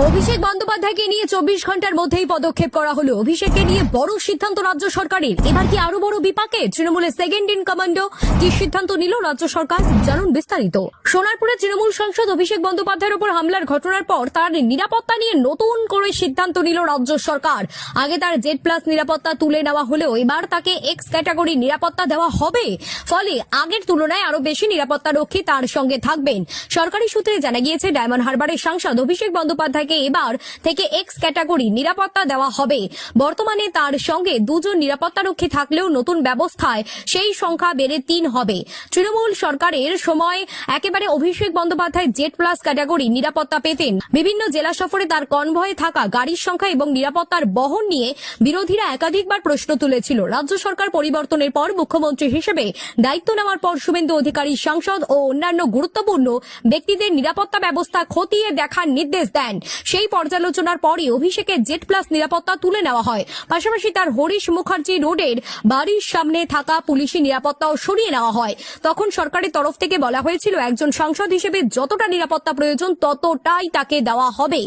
অভিষেক বন্দ্যোপাধ্যায়কে নিয়ে 24 ঘন্টার মধ্যেই পদক্ষেপ করা হলো। অভিষেককে নিয়ে বড় সিদ্ধান্ত রাজ্য সরকারের। এবার কি আরো বড় বিপাকে তৃণমূলের সেকেন্ড ইন কমান্ডো কি সিদ্ধান্ত নিল রাজ্য সরকার, জানুন বিস্তারিত। সোনারপুরে তৃণমূল সাংসদ অভিষেক বন্দ্যোপাধ্যায়ের উপর হামলার ঘটনার পর তার নিরাপত্তা নিয়ে নতুন করে সিদ্ধান্ত নিল রাজ্য সরকার। আগে তার Z+ নিরাপত্তা তুলে নেওয়া হলেও এবার তাকে X ক্যাটাগরি নিরাপত্তা দেওয়া হবে। ফলে আগের তুলনায় আরো বেশি নিরাপত্তা রক্ষী তার সঙ্গে থাকবেন। সরকারি সূত্রে জানা গিয়েছে, ডায়মন্ড হারবারের সাংসদ অভিষেক বন্দ্যোপাধ্যায়কে এবার থেকে X ক্যাটাগরি নিরাপত্তা দেওয়া হবে। বর্তমানে তার সঙ্গে 2 জন নিরাপত্তারক্ষী থাকলেও নতুন ব্যবস্থায় সেই সংখ্যা বেড়ে 3 হবে। তৃণমূল সরকারের সময় একেবারে অভিষেক বন্দ্যোপাধ্যায় Z+ ক্যাটাগরি নিরাপত্তা পেতেন। বিভিন্ন জেলা সফরে তার কনভয়ে থাকা গাড়ির সংখ্যা এবং নিরাপত্তার বহন নিয়ে বিরোধীরা একাধিকবার প্রশ্ন তুলেছিল। রাজ্য সরকার পরিবর্তনের পর মুখ্যমন্ত্রী হিসেবে দায়িত্ব নেওয়ার পর শুভেন্দু অধিকারী সাংসদ ও অন্যান্য গুরুত্বপূর্ণ ব্যক্তিদের নিরাপত্তা ব্যবস্থা খতিয়ে দেখার নির্দেশ দেন। সেই পর্যালোচনার পরই অভিষেকের Z+ নিরাপত্তা তুলে নেওয়া হয়। পাশাপাশি তার হরিশ মুখার্জি রোডের বাড়ির সামনে থাকা পুলিশি নিরাপত্তাও সরিয়ে নেওয়া হয়। তখন সরকারের তরফ থেকে বলা হয়েছিল, একজন সাংসদ হিসেবে যতটা নিরাপত্তা প্রয়োজন ততটাই তাকে দেওয়া হবে।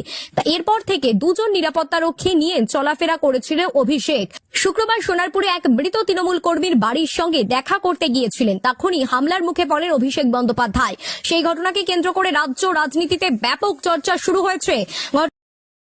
এরপর থেকে 2 জন নিরাপত্তারক্ষী নিয়ে চলাফেরা করেছিলেন অভিষেক। শুক্রবার সোনারপুরে এক মৃত তৃণমূল কর্মীর বাড়ির সঙ্গে দেখা করতে গিয়েছিলেন। তখনই হামলার মুখে পড়েন অভিষেক বন্দ্যোপাধ্যায়। সেই ঘটনাকে কেন্দ্র করে রাজ্য রাজনীতিতে ব্যাপক চর্চা শুরু হয়েছে।